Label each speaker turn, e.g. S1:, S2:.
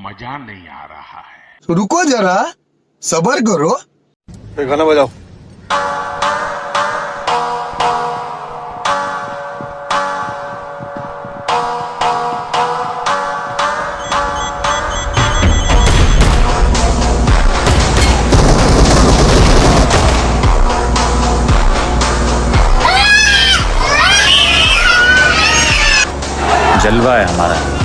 S1: मजा नहीं आ रहा है।
S2: रुको जरा, सबर करो।
S3: गाना बजाओ।
S4: जलवा है हमारा।